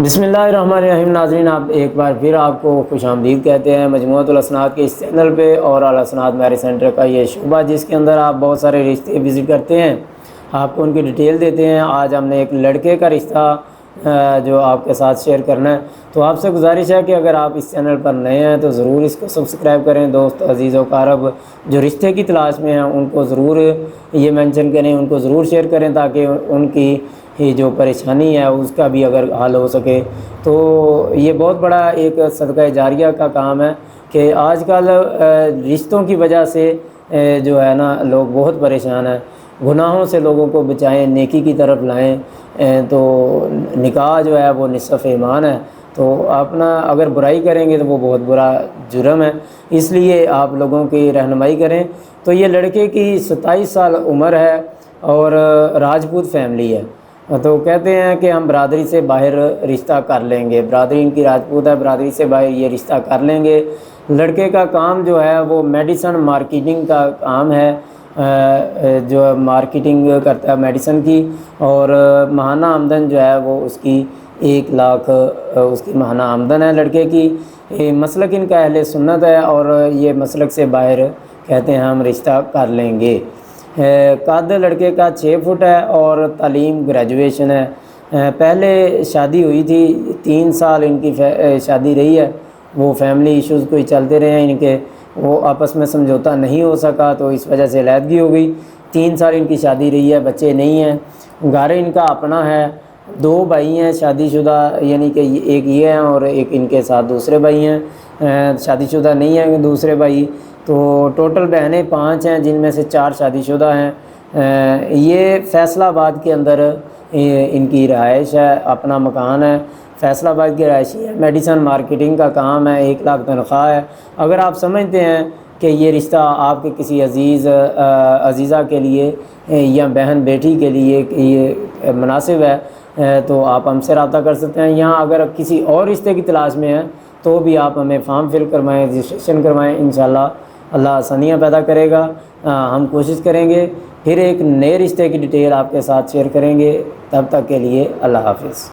بسم اللہ الرحمن الرحیم۔ ناظرین، آپ ایک بار پھر آپ کو خوش آمدید کہتے ہیں مجموعۃ الاسناد کے اس چینل پہ، اور الاسناد میرج سینٹر کا یہ شعبہ جس کے اندر آپ بہت سارے رشتے وزٹ کرتے ہیں، آپ کو ان کی ڈیٹیل دیتے ہیں۔ آج ہم نے ایک لڑکے کا رشتہ جو آپ کے ساتھ شیئر کرنا ہے، تو آپ سے گزارش ہے کہ اگر آپ اس چینل پر نئے ہیں تو ضرور اس کو سبسکرائب کریں۔ دوست عزیز و اقارب جو رشتے کی تلاش میں ہیں ان کو ضرور یہ مینشن کریں، ان کو ضرور شیئر کریں، تاکہ ان کی جو پریشانی ہے اس کا بھی اگر حل ہو سکے۔ تو یہ بہت بڑا ایک صدقہ جاریہ کا کام ہے کہ آج کل رشتوں کی وجہ سے جو ہے نا لوگ بہت پریشان ہیں۔ گناہوں سے لوگوں کو بچائیں، نیکی کی طرف لائیں۔ تو نکاح جو ہے وہ نصف ایمان ہے، تو اپنا اگر برائی کریں گے تو وہ بہت برا جرم ہے، اس لیے آپ لوگوں کی رہنمائی کریں۔ تو یہ لڑکے کی 27 سال عمر ہے اور راجپوت فیملی ہے، تو کہتے ہیں کہ ہم برادری سے باہر رشتہ کر لیں گے۔ برادری ان کی راجپوت ہے، برادری سے باہر یہ رشتہ کر لیں گے۔ لڑکے کا کام جو ہے وہ میڈیسن مارکیٹنگ کا کام ہے، جو مارکیٹنگ کرتا ہے میڈیسن کی، اور ماہانہ آمدن جو ہے وہ اس کی 1 لاکھ اس کی ماہانہ آمدن ہے لڑکے کی۔ مسلک ان کا اہل سنت ہے، اور یہ مسلک سے باہر کہتے ہیں ہم رشتہ کر لیں گے۔ قد لڑکے کا 6 فٹ ہے، اور تعلیم گریجویشن ہے۔ پہلے شادی ہوئی تھی، 3 سال ان کی شادی رہی ہے، وہ فیملی ایشوز کوئی چلتے رہے ہیں ان کے، وہ آپس میں سمجھوتا نہیں ہو سکا، تو اس وجہ سے علیحدگی ہو گئی۔ 3 سال ان کی شادی رہی ہے، بچے نہیں ہیں۔ گھر ان کا اپنا ہے، 2 بھائی ہیں شادی شدہ، یعنی کہ ایک یہ ہیں اور ایک ان کے ساتھ دوسرے بھائی ہیں، شادی شدہ نہیں ہیں دوسرے بھائی۔ تو ٹوٹل بہنیں 5 ہیں، جن میں سے 4 شادی شدہ ہیں۔ یہ فیصل آباد کے اندر ان کی رہائش ہے، اپنا مکان ہے، فیصل آباد کی رہائشی ہے۔ میڈیسن مارکیٹنگ کا کام ہے، 1 لاکھ تنخواہ ہے۔ اگر آپ سمجھتے ہیں کہ یہ رشتہ آپ کے کسی عزیزہ کے لیے یا بہن بیٹی کے لیے یہ مناسب ہے، تو آپ ہم سے رابطہ کر سکتے ہیں۔ یہاں اگر کسی اور رشتے کی تلاش میں ہیں تو بھی آپ ہمیں فارم فل کروائیں، رجسٹریشن کروائیں، انشاءاللہ اللہ آسانیاں پیدا کرے گا۔ ہم کوشش کریں گے پھر ایک نئے رشتے کی ڈیٹیل آپ کے ساتھ شیئر کریں گے۔ تب تک کے لیے اللہ حافظ۔